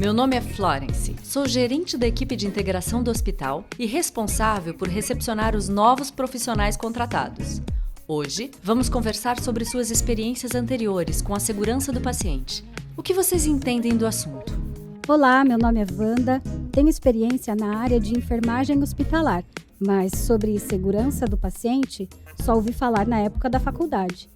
Meu nome é Florence, sou gerente da equipe de integração do hospital e responsável por recepcionar os novos profissionais contratados. Hoje, vamos conversar sobre suas experiências anteriores com a segurança do paciente. O que vocês entendem do assunto? Olá, meu nome é Wanda, tenho experiência na área de enfermagem hospitalar, mas sobre segurança do paciente, só ouvi falar na época da faculdade.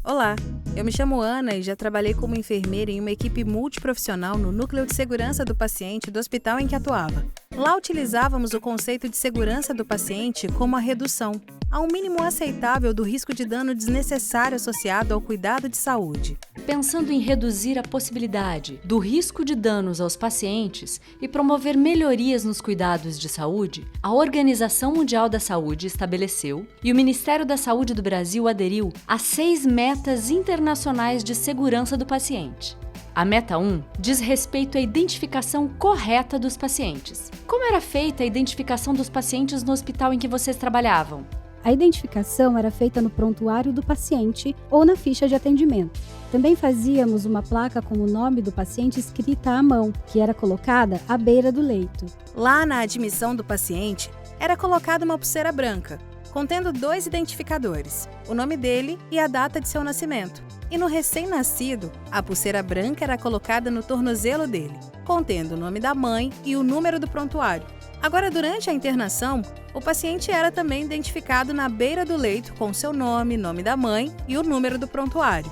Olá, eu me chamo Ana e já trabalhei como enfermeira em uma equipe multiprofissional no Núcleo de Segurança do Paciente do hospital em que atuava. Lá utilizávamos o conceito de segurança do paciente como a redução a um mínimo aceitável do risco de dano desnecessário associado ao cuidado de saúde. Pensando em reduzir a possibilidade do risco de danos aos pacientes e promover melhorias nos cuidados de saúde, a Organização Mundial da Saúde estabeleceu e o Ministério da Saúde do Brasil aderiu a 6 metas internacionais de segurança do paciente. A Meta 1 diz respeito à identificação correta dos pacientes. Como era feita a identificação dos pacientes no hospital em que vocês trabalhavam? A identificação era feita no prontuário do paciente ou na ficha de atendimento. Também fazíamos uma placa com o nome do paciente escrita à mão, que era colocada à beira do leito. Lá na admissão do paciente, era colocada uma pulseira branca, contendo 2 identificadores, o nome dele e a data de seu nascimento. E no recém-nascido, a pulseira branca era colocada no tornozelo dele, contendo o nome da mãe e o número do prontuário. Agora, durante a internação, o paciente era também identificado na beira do leito com seu nome, nome da mãe e o número do prontuário.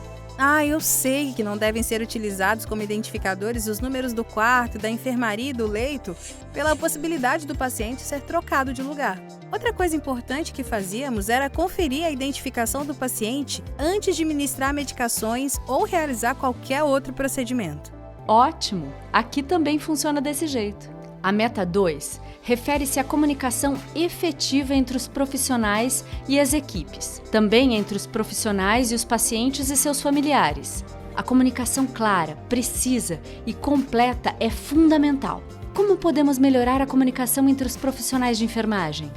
Eu sei que não devem ser utilizados como identificadores os números do quarto, da enfermaria e do leito, pela possibilidade do paciente ser trocado de lugar. Outra coisa importante que fazíamos era conferir a identificação do paciente antes de ministrar medicações ou realizar qualquer outro procedimento. Ótimo! Aqui também funciona desse jeito. A Meta 2 refere-se à comunicação efetiva entre os profissionais e as equipes, também entre os profissionais e os pacientes e seus familiares. A comunicação clara, precisa e completa é fundamental. Como podemos melhorar a comunicação entre os profissionais de enfermagem?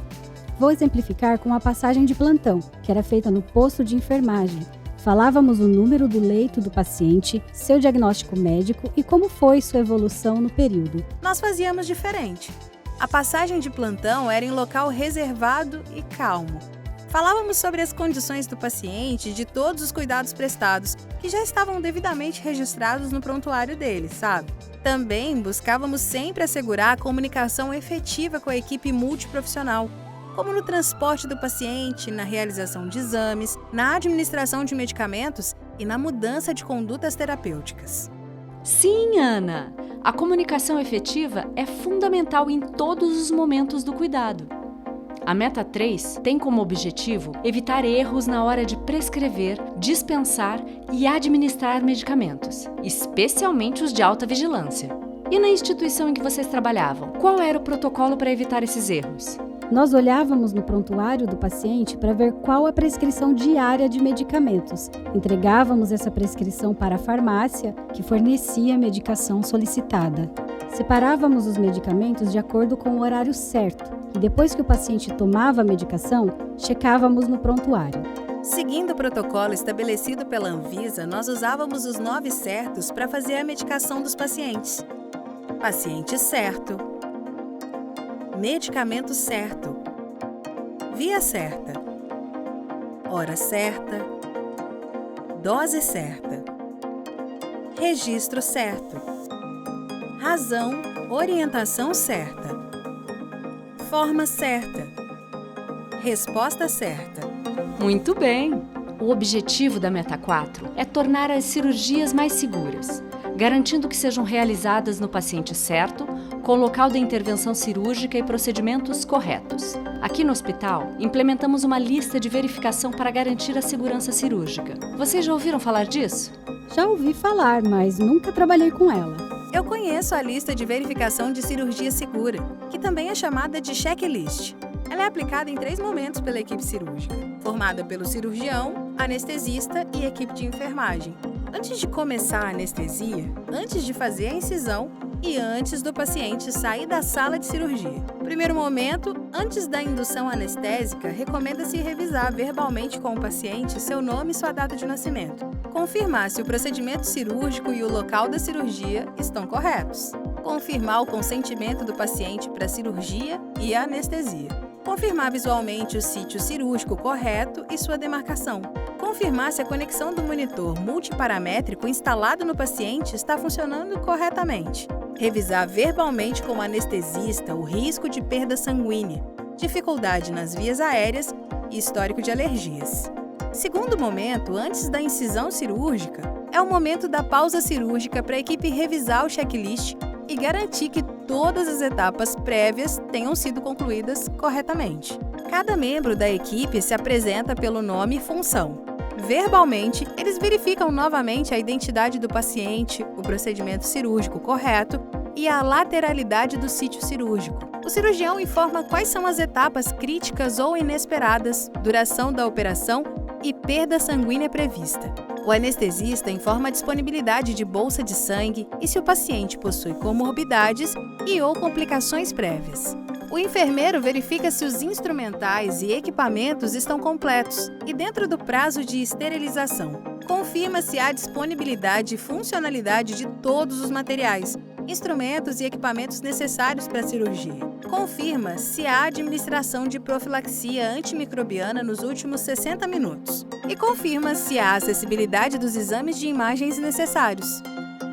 Vou exemplificar com a passagem de plantão, que era feita no posto de enfermagem. Falávamos o número do leito do paciente, seu diagnóstico médico e como foi sua evolução no período. Nós fazíamos diferente. A passagem de plantão era em local reservado e calmo. Falávamos sobre as condições do paciente e de todos os cuidados prestados, que já estavam devidamente registrados no prontuário dele, sabe? Também buscávamos sempre assegurar a comunicação efetiva com a equipe multiprofissional, como no transporte do paciente, na realização de exames, na administração de medicamentos e na mudança de condutas terapêuticas. Sim, Ana! A comunicação efetiva é fundamental em todos os momentos do cuidado. A Meta 3 tem como objetivo evitar erros na hora de prescrever, dispensar e administrar medicamentos, especialmente os de alta vigilância. E na instituição em que vocês trabalhavam, qual era o protocolo para evitar esses erros? Nós olhávamos no prontuário do paciente para ver qual a prescrição diária de medicamentos. Entregávamos essa prescrição para a farmácia, que fornecia a medicação solicitada. Separávamos os medicamentos de acordo com o horário certo e depois que o paciente tomava a medicação, checávamos no prontuário. Seguindo o protocolo estabelecido pela Anvisa, nós usávamos os 9 certos para fazer a medicação dos pacientes. Paciente certo. Medicamento certo, via certa, hora certa, dose certa, registro certo, razão, orientação certa, forma certa, resposta certa. Muito bem! O objetivo da Meta 4 é tornar as cirurgias mais seguras, garantindo que sejam realizadas no paciente certo, com o local da intervenção cirúrgica e procedimentos corretos. Aqui no hospital, implementamos uma lista de verificação para garantir a segurança cirúrgica. Vocês já ouviram falar disso? Já ouvi falar, mas nunca trabalhei com ela. Eu conheço a lista de verificação de cirurgia segura, que também é chamada de checklist. Ela é aplicada em 3 momentos pela equipe cirúrgica, formada pelo cirurgião, anestesista e equipe de enfermagem. Antes de começar a anestesia, antes de fazer a incisão e antes do paciente sair da sala de cirurgia. Primeiro momento, antes da indução anestésica, recomenda-se revisar verbalmente com o paciente seu nome e sua data de nascimento. Confirmar se o procedimento cirúrgico e o local da cirurgia estão corretos. confirmar o consentimento do paciente para cirurgia e anestesia, confirmar visualmente o sítio cirúrgico correto e sua demarcação, confirmar se a conexão do monitor multiparamétrico instalado no paciente está funcionando corretamente, revisar verbalmente com o anestesista o risco de perda sanguínea, dificuldade nas vias aéreas e histórico de alergias. Segundo momento, antes da incisão cirúrgica, é o momento da pausa cirúrgica para a equipe revisar o checklist e garantir que todas as etapas prévias tenham sido concluídas corretamente. Cada membro da equipe se apresenta pelo nome e função. Verbalmente, eles verificam novamente a identidade do paciente, o procedimento cirúrgico correto e a lateralidade do sítio cirúrgico. O cirurgião informa quais são as etapas críticas ou inesperadas, duração da operação e perda sanguínea prevista. O anestesista informa a disponibilidade de bolsa de sangue e se o paciente possui comorbidades e ou complicações prévias. O enfermeiro verifica se os instrumentais e equipamentos estão completos e dentro do prazo de esterilização. Confirma se há disponibilidade e funcionalidade de todos os materiais, instrumentos e equipamentos necessários para a cirurgia. Confirma se há administração de profilaxia antimicrobiana nos últimos 60 minutos. E confirma se há acessibilidade dos exames de imagens necessários.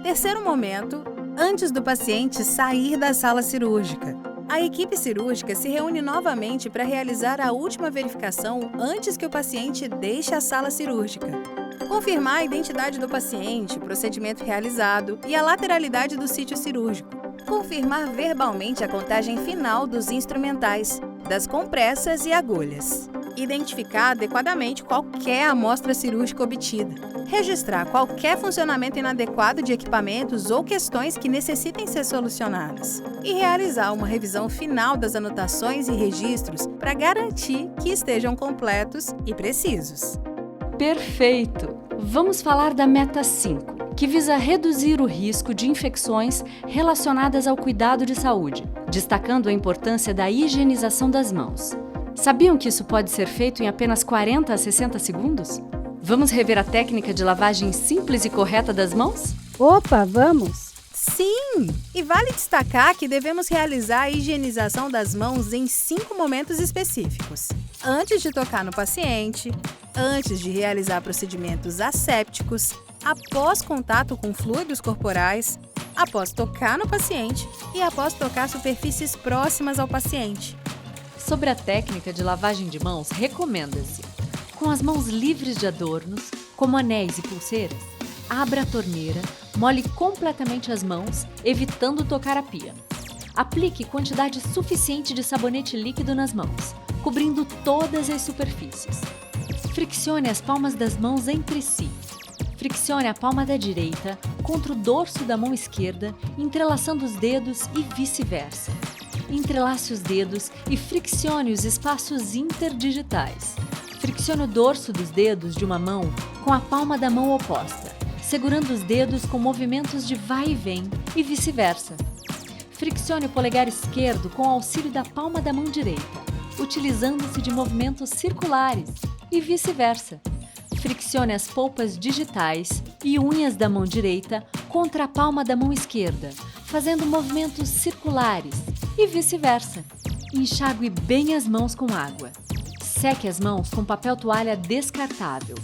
Terceiro momento, antes do paciente sair da sala cirúrgica. A equipe cirúrgica se reúne novamente para realizar a última verificação antes que o paciente deixe a sala cirúrgica. Confirmar a identidade do paciente, procedimento realizado e a lateralidade do sítio cirúrgico. Confirmar verbalmente a contagem final dos instrumentais, das compressas e agulhas. Identificar adequadamente qualquer amostra cirúrgica obtida. Registrar qualquer funcionamento inadequado de equipamentos ou questões que necessitem ser solucionadas. E realizar uma revisão final das anotações e registros para garantir que estejam completos e precisos. Perfeito! Vamos falar da Meta 5, que visa reduzir o risco de infecções relacionadas ao cuidado de saúde, destacando a importância da higienização das mãos. Sabiam que isso pode ser feito em apenas 40 a 60 segundos? Vamos rever a técnica de lavagem simples e correta das mãos? Opa, vamos! Sim! E vale destacar que devemos realizar a higienização das mãos em 5 momentos específicos. Antes de tocar no paciente, antes de realizar procedimentos assépticos, após contato com fluidos corporais, após tocar no paciente e após tocar superfícies próximas ao paciente. Sobre a técnica de lavagem de mãos, recomenda-se: com as mãos livres de adornos, como anéis e pulseiras, abra a torneira, molhe completamente as mãos, evitando tocar a pia. Aplique quantidade suficiente de sabonete líquido nas mãos, cobrindo todas as superfícies. Friccione as palmas das mãos entre si. Friccione a palma da direita contra o dorso da mão esquerda, entrelaçando os dedos e vice-versa. Entrelace os dedos e friccione os espaços interdigitais. Friccione o dorso dos dedos de uma mão com a palma da mão oposta, segurando os dedos com movimentos de vai e vem e vice-versa. Friccione o polegar esquerdo com o auxílio da palma da mão direita, utilizando-se de movimentos circulares e vice-versa. Friccione as polpas digitais e unhas da mão direita contra a palma da mão esquerda, fazendo movimentos circulares e vice-versa. Enxague bem as mãos com água. Seque as mãos com papel toalha descartável.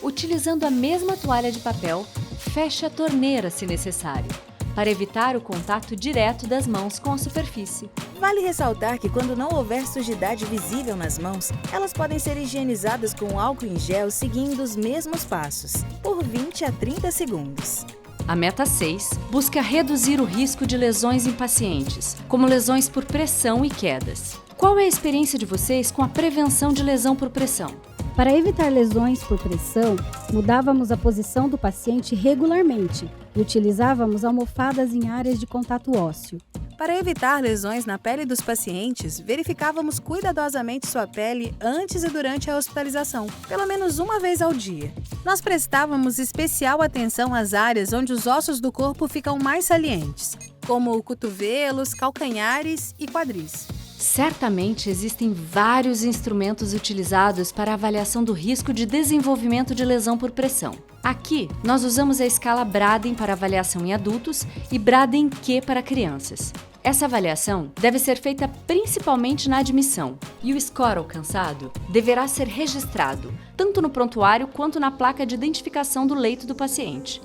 Utilizando a mesma toalha de papel, feche a torneira se necessário, para evitar o contato direto das mãos com a superfície. Vale ressaltar que quando não houver sujidade visível nas mãos, elas podem ser higienizadas com álcool em gel seguindo os mesmos passos, por 20 a 30 segundos. A Meta 6 busca reduzir o risco de lesões em pacientes, como lesões por pressão e quedas. Qual é a experiência de vocês com a prevenção de lesão por pressão? Para evitar lesões por pressão, mudávamos a posição do paciente regularmente e utilizávamos almofadas em áreas de contato ósseo. Para evitar lesões na pele dos pacientes, verificávamos cuidadosamente sua pele antes e durante a hospitalização, pelo menos uma vez ao dia. Nós prestávamos especial atenção às áreas onde os ossos do corpo ficam mais salientes, como cotovelos, calcanhares e quadris. Certamente existem vários instrumentos utilizados para a avaliação do risco de desenvolvimento de lesão por pressão. Aqui, nós usamos a escala Braden para avaliação em adultos e Braden-Q para crianças. Essa avaliação deve ser feita principalmente na admissão, e o score alcançado deverá ser registrado, tanto no prontuário quanto na placa de identificação do leito do paciente.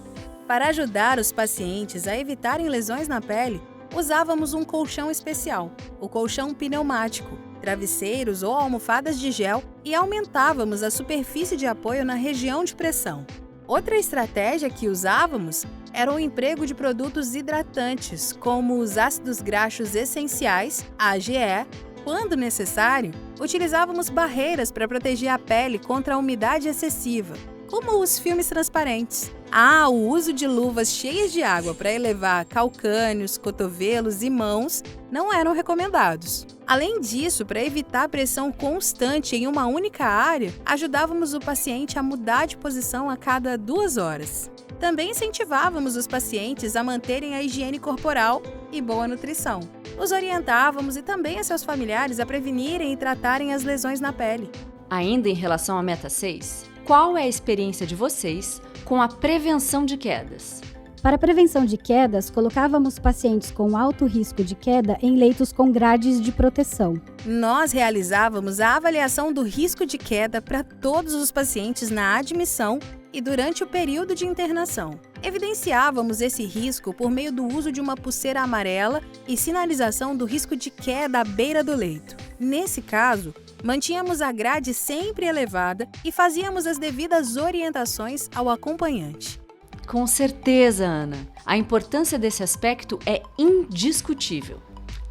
Para ajudar os pacientes a evitarem lesões na pele, usávamos um colchão especial, o colchão pneumático, travesseiros ou almofadas de gel e aumentávamos a superfície de apoio na região de pressão. Outra estratégia que usávamos era o emprego de produtos hidratantes, como os ácidos graxos essenciais, AGE. Quando necessário, utilizávamos barreiras para proteger a pele contra a umidade excessiva, como os filmes transparentes. O uso de luvas cheias de água para elevar calcâneos, cotovelos e mãos não eram recomendados. Além disso, para evitar pressão constante em uma única área, ajudávamos o paciente a mudar de posição a cada 2 horas. Também incentivávamos os pacientes a manterem a higiene corporal e boa nutrição. Os orientávamos e também a seus familiares a prevenirem e tratarem as lesões na pele. Ainda em relação à meta 6, qual é a experiência de vocês com a prevenção de quedas? Para a prevenção de quedas, colocávamos pacientes com alto risco de queda em leitos com grades de proteção. Nós realizávamos a avaliação do risco de queda para todos os pacientes na admissão e durante o período de internação. Evidenciávamos esse risco por meio do uso de uma pulseira amarela e sinalização do risco de queda à beira do leito. Nesse caso, mantínhamos a grade sempre elevada e fazíamos as devidas orientações ao acompanhante. Com certeza, Ana. A importância desse aspecto é indiscutível.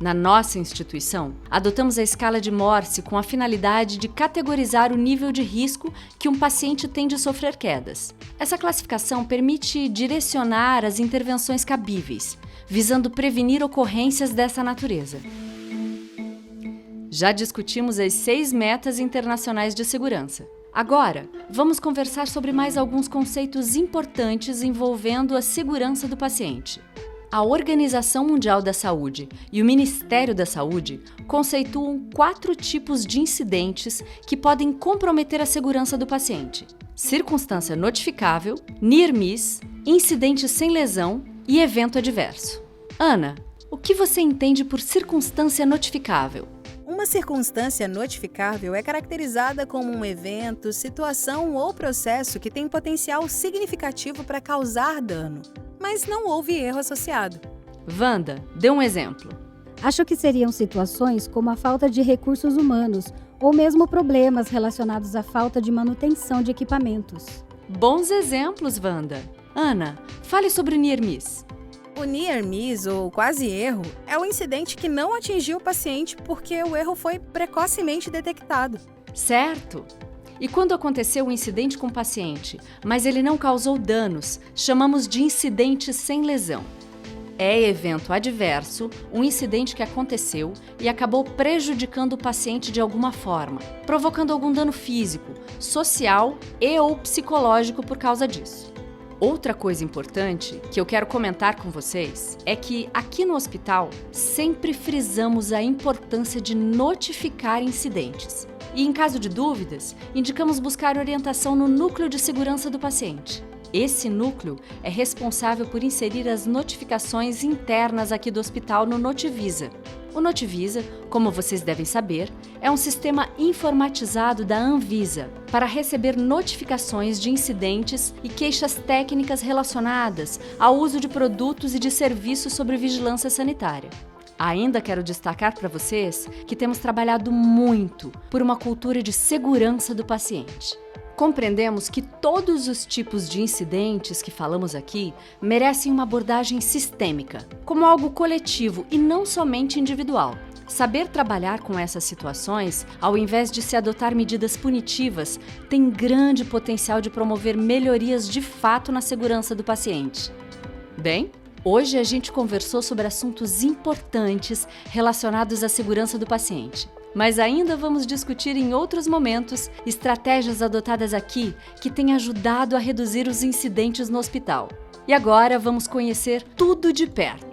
Na nossa instituição, adotamos a escala de Morse com a finalidade de categorizar o nível de risco que um paciente tem de sofrer quedas. Essa classificação permite direcionar as intervenções cabíveis, visando prevenir ocorrências dessa natureza. Já discutimos as 6 metas internacionais de segurança. Agora, vamos conversar sobre mais alguns conceitos importantes envolvendo a segurança do paciente. A Organização Mundial da Saúde e o Ministério da Saúde conceituam 4 tipos de incidentes que podem comprometer a segurança do paciente: circunstância notificável, near miss, incidente sem lesão e evento adverso. Ana, o que você entende por circunstância notificável? Uma circunstância notificável é caracterizada como um evento, situação ou processo que tem potencial significativo para causar dano, mas não houve erro associado. Wanda, dê um exemplo. Acho que seriam situações como a falta de recursos humanos ou mesmo problemas relacionados à falta de manutenção de equipamentos. Bons exemplos, Wanda. Ana, fale sobre o near miss. O near miss, ou quase erro, é o incidente que não atingiu o paciente porque o erro foi precocemente detectado. Certo! E quando aconteceu um incidente com o paciente, mas ele não causou danos, chamamos de incidente sem lesão. É evento adverso, um incidente que aconteceu e acabou prejudicando o paciente de alguma forma, provocando algum dano físico, social e/ou psicológico por causa disso. Outra coisa importante que eu quero comentar com vocês é que aqui no hospital sempre frisamos a importância de notificar incidentes. E em caso de dúvidas, indicamos buscar orientação no núcleo de segurança do paciente. Esse núcleo é responsável por inserir as notificações internas aqui do hospital no Notivisa. O Notivisa, como vocês devem saber, é um sistema informatizado da Anvisa para receber notificações de incidentes e queixas técnicas relacionadas ao uso de produtos e de serviços sobre vigilância sanitária. Ainda quero destacar para vocês que temos trabalhado muito por uma cultura de segurança do paciente. Compreendemos que todos os tipos de incidentes que falamos aqui merecem uma abordagem sistêmica, como algo coletivo e não somente individual. Saber trabalhar com essas situações, ao invés de se adotar medidas punitivas, tem grande potencial de promover melhorias de fato na segurança do paciente. Bem, hoje a gente conversou sobre assuntos importantes relacionados à segurança do paciente. Mas ainda vamos discutir em outros momentos estratégias adotadas aqui que têm ajudado a reduzir os incidentes no hospital. E agora vamos conhecer tudo de perto.